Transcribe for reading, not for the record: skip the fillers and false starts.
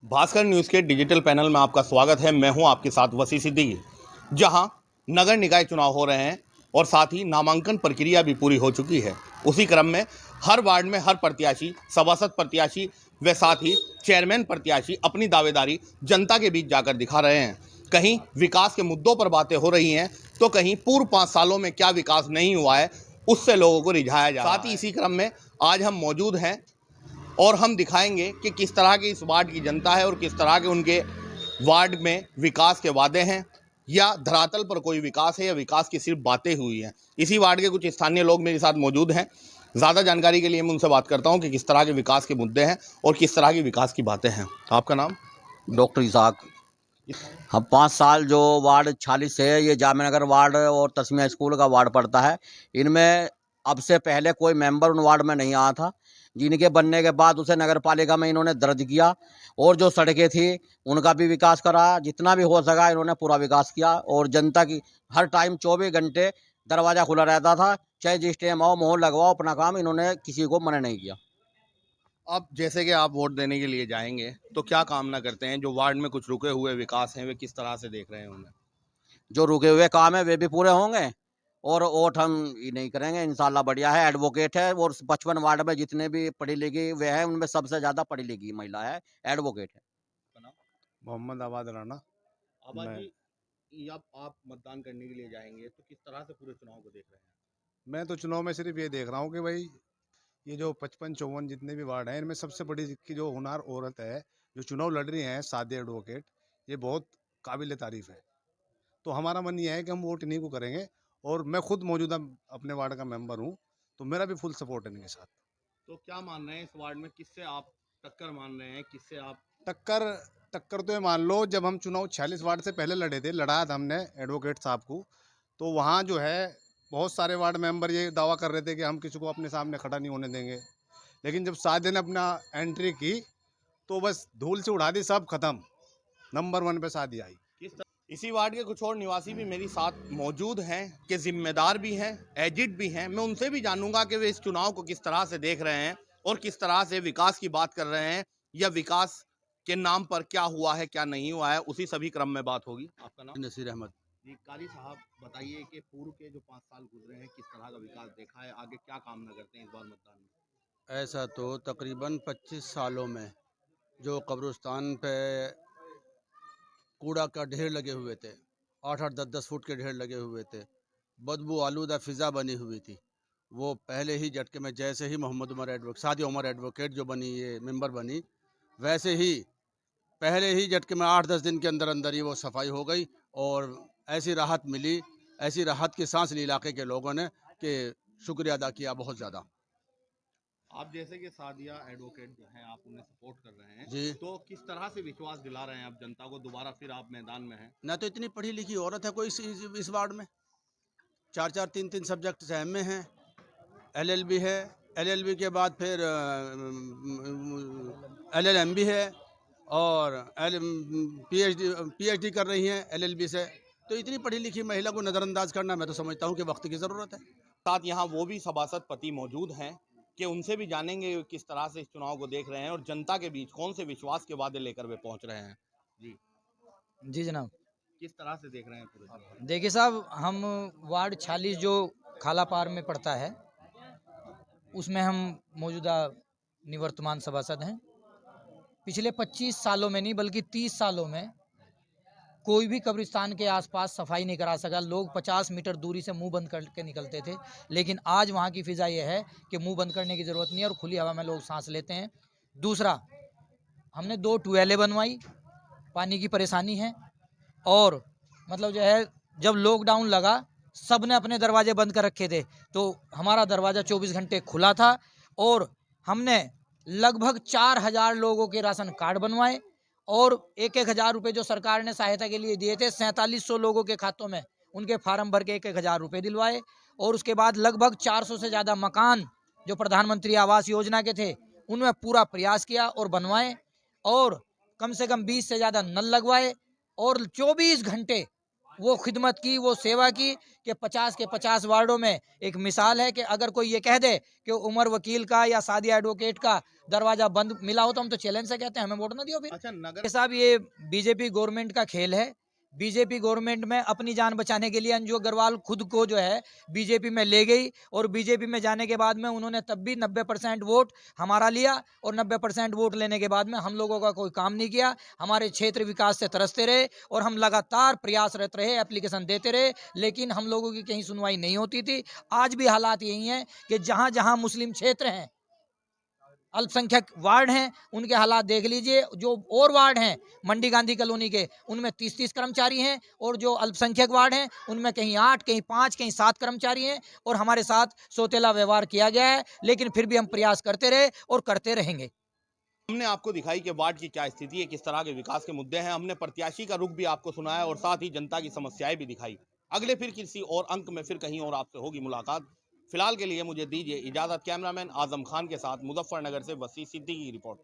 Bhaskar news के digital panel में आपका स्वागत है। मैं हूं आपके साथ वसी सिद्दीकी। जहां नगर निकाय चुनाव हो रहे हैं और साथ ही नामांकन प्रक्रिया भी पूरी हो चुकी है। उसी क्रम में हर वार्ड में हर प्रत्याशी, सभासद प्रत्याशी व साथ ही चेयरमैन प्रत्याशी अपनी दावेदारी जनता के बीच जाकर दिखा रहे हैं। कहीं विकास के मुद्दों पर बातें हो रही हैं तो कहीं पूर्व 5 सालों में क्या विकास नहीं हुआ है उससे लोगों को रिझाया जा रहा है। साथ ही इसी क्रम में आज हम मौजूद हैं और हम दिखाएंगे कि किस तरह की इस वार्ड की जनता है और किस तरह के उनके वार्ड में विकास के वादे हैं या धरातल पर कोई विकास है या विकास की सिर्फ बातें हुई हैं। इसी वार्ड के कुछ स्थानीय लोग मेरे साथ मौजूद हैं। ज़्यादा जानकारी के लिए मैं उनसे बात करता हूं कि किस तरह के विकास के मुद्दे हैं और किस तरह की विकास की बातें हैं। आपका नाम? Doctor Isaac. हम 5 साल जो वार्ड 46 है, ये जामनगर वार्ड और तस्मिया स्कूल का वार्ड पड़ता है। इनमें अब से पहले कोई मेंबर उन वार्ड में नहीं आया था, जिनके बनने के बाद उसे नगर पालिका में इन्होंने दर्ज किया और जो सड़कें थी उनका भी विकास करा। जितना भी हो सका इन्होंने पूरा विकास किया और जनता की हर टाइम 24 घंटे दरवाज़ा खुला रहता था। चाहे जिस टाइम आओ, मोहर लगवाओ, अपना काम इन्होंने किसी को मना नहीं किया। अब जैसे कि आप वोट देने के लिए जाएंगे तो क्या कामना करते हैं? जो वार्ड में कुछ रुके हुए विकास हैं वे किस तरह से देख रहे हैं उन्हें? जो रुके हुए काम है वे भी पूरे होंगे और वोट हम ये नहीं करेंगे। इंशाल्लाह बढ़िया है, एडवोकेट है और 55 वार्ड में जितने भी पढ़ी लिखी वे हैं, उनमें सबसे ज़्यादा पढ़ी लिखी महिला है, एडवोकेट है। मोहम्मद आबाद राना। आबाद मैं जी, अब आप मतदान करने के लिए जाएंगे तो किस तरह से पूरे चुनाव को देख रहे हैं? मैं तो चुनाव में सिर्फ ये देख रहा हूँ कि भाई ये जो 55-54 जितने भी वार्ड हैं, इनमें सबसे बड़ी की जो हुनार औरत है जो चुनाव लड़ रही हैं, सादिया एडवोकेट, ये बहुत काबिल तारीफ है। तो हमारा मन ये है कि हम वोट इन्हीं को करेंगे और मैं खुद मौजूदा अपने वार्ड का मेंबर हूँ, तो मेरा भी फुल सपोर्ट है इनके साथ। तो क्या मान रहे हैं इस वार्ड में किससे आप टक्कर मान रहे हैं, किससे आप? टक्कर टक्कर तो ये मान लो, जब हम चुनाव 46 वार्ड से पहले लड़े थे, लड़ाया था हमने एडवोकेट साहब को, तो वहाँ जो है बहुत सारे वार्ड मेंबर ये दावा कर रहे थे कि हम किसी को अपने सामने खड़ा नहीं होने देंगे। लेकिन जब सादिया ने अपना एंट्री की तो बस धूल से उड़ा दी, सब खत्म। नंबर 1 पे सादिया आई। इसी वार्ड के कुछ और निवासी भी मेरी साथ मौजूद हैं कि जिम्मेदार भी हैं, एजिड भी हैं। मैं उनसे भी जानूंगा कि वे इस चुनाव को किस तरह से देख रहे हैं और किस तरह से विकास की बात कर रहे हैं या विकास के नाम पर क्या हुआ है क्या नहीं हुआ है, उसी सभी क्रम में बात होगी। आपका नाम? नसीर अहमद। जी कारी साहब, बताइए कि पूर्व के जो 5 साल गुजरे हैं किस तरह का विकास देखा है, आगे क्या कामना करते हैं इस बार मतदान में? ऐसा तो तकरीबन 25 सालों में जो कब्रिस्तान पे कूड़ा का ढेर लगे हुए थे, 8-8 10-10 फुट के ढेर लगे हुए थे, बदबू आलूदा फ़िज़ा बनी हुई थी, वो पहले ही झटके में जैसे ही मोहम्मद उमर एडवोकेट, सादिया उमर एडवोकेट जो बनी, ये मेंबर बनी, वैसे ही पहले ही झटके में 8-10 दिन के अंदर अंदर ही वो सफाई हो गई और ऐसी राहत मिली, ऐसी राहत की सांस ली इलाके के लोगों ने कि शुक्रिया अदा किया बहुत ज़्यादा। आप जैसे कि सादिया एडवोकेट जो हैं, आप उन्हें सपोर्ट कर रहे हैं जी। तो किस तरह से विश्वास दिला रहे हैं आप जनता को, दोबारा फिर आप मैदान में हैं? ना तो इतनी पढ़ी लिखी औरत है कोई इस वार्ड में, 4-4 3-3 सब्जेक्ट एम में हैं, एलएलबी है, एलएलबी के बाद फिर एलएलएम भी है और पीएचडी कर रही हैं एलएलबी से। तो इतनी पढ़ी लिखी महिला को नज़रअंदाज करना, मैं तो समझता हूँ कि वक्त की ज़रूरत है। साथ यहाँ वो भी सभासद पति मौजूद हैं कि उनसे भी जानेंगे किस तरह से इस चुनाव को देख रहे हैं और जनता के बीच कौन से विश्वास के वादे लेकर वे पहुंच रहे हैं। जी जी जनाब। किस तरह से देख रहे हैं पूरे चुनाव? देखिए साहब, हम वार्ड 46 जो खालापार में पड़ता है उसमें हम मौजूदा निवर्तमान सभासद हैं। पिछले 25 सालों में नहीं बल्कि 30 सालों में कोई भी कब्रिस्तान के आसपास सफाई नहीं करा सका। लोग 50 मीटर दूरी से मुंह बंद करके निकलते थे, लेकिन आज वहाँ की फ़िज़ा ये है कि मुंह बंद करने की ज़रूरत नहीं है और खुली हवा में लोग सांस लेते हैं। दूसरा, हमने 2 ट्यूबवेलें बनवाई, पानी की परेशानी है और मतलब जो है जब लॉकडाउन लगा सब ने अपने दरवाजे बंद कर रखे थे, तो हमारा दरवाज़ा 24 घंटे खुला था और हमने लगभग 4000 लोगों के राशन कार्ड बनवाए और 1-1 हज़ार रुपये जो सरकार ने सहायता के लिए दिए थे 4700 लोगों के खातों में उनके फार्म भर के 1-1 हज़ार रुपये दिलवाए और उसके बाद लगभग 400 से ज़्यादा मकान जो प्रधानमंत्री आवास योजना के थे उनमें पूरा प्रयास किया और बनवाए और कम से कम 20 से ज़्यादा नल लगवाए और 24 घंटे वो खिदमत की, वो सेवा की कि 50 के 50 वार्डों में एक मिसाल है कि अगर कोई ये कह दे कि उमर वकील का या सादिया एडवोकेट का दरवाजा बंद मिला हो तो हम तो चैलेंज से कहते हैं हमें वोट ना दियो फिर। अच्छा, नगर ये साहब ये बीजेपी गवर्नमेंट का खेल है। बीजेपी गवर्नमेंट में अपनी जान बचाने के लिए अंजू अग्रवाल खुद को जो है बीजेपी में ले गई और बीजेपी में जाने के बाद में उन्होंने तब भी 90% वोट हमारा लिया और 90% वोट लेने के बाद में हम लोगों का कोई काम नहीं किया। हमारे क्षेत्र विकास से तरसते रहे और हम लगातार प्रयासरत रहे, एप्लीकेशन देते रहे, लेकिन हम लोगों की कहीं सुनवाई नहीं होती थी। आज भी हालात यही हैं कि जहाँ जहाँ मुस्लिम क्षेत्र हैं, अल्पसंख्यक वार्ड हैं, उनके हालात देख लीजिए। जो और वार्ड हैं मंडी गांधी कॉलोनी के, उनमें 30-30 कर्मचारी हैं और जो अल्पसंख्यक वार्ड हैं उनमें कहीं 8, कहीं 5, कहीं 7 कर्मचारी हैं और हमारे साथ सौतेला व्यवहार किया गया है, लेकिन फिर भी हम प्रयास करते रहे और करते रहेंगे। हमने आपको दिखाई कि वार्ड की क्या स्थिति है, किस तरह के विकास के मुद्दे हैं। हमने प्रत्याशी का रुख भी आपको सुनाया और साथ ही जनता की समस्याएं भी दिखाई। अगले फिर किसी और अंक में फिर कहीं और आपसे होगी मुलाकात। फिलहाल के लिए मुझे दीजिए इजाजत। कैमरामैन आजम खान के साथ मुजफ्फरनगर से वसी सिद्दीकी की रिपोर्ट।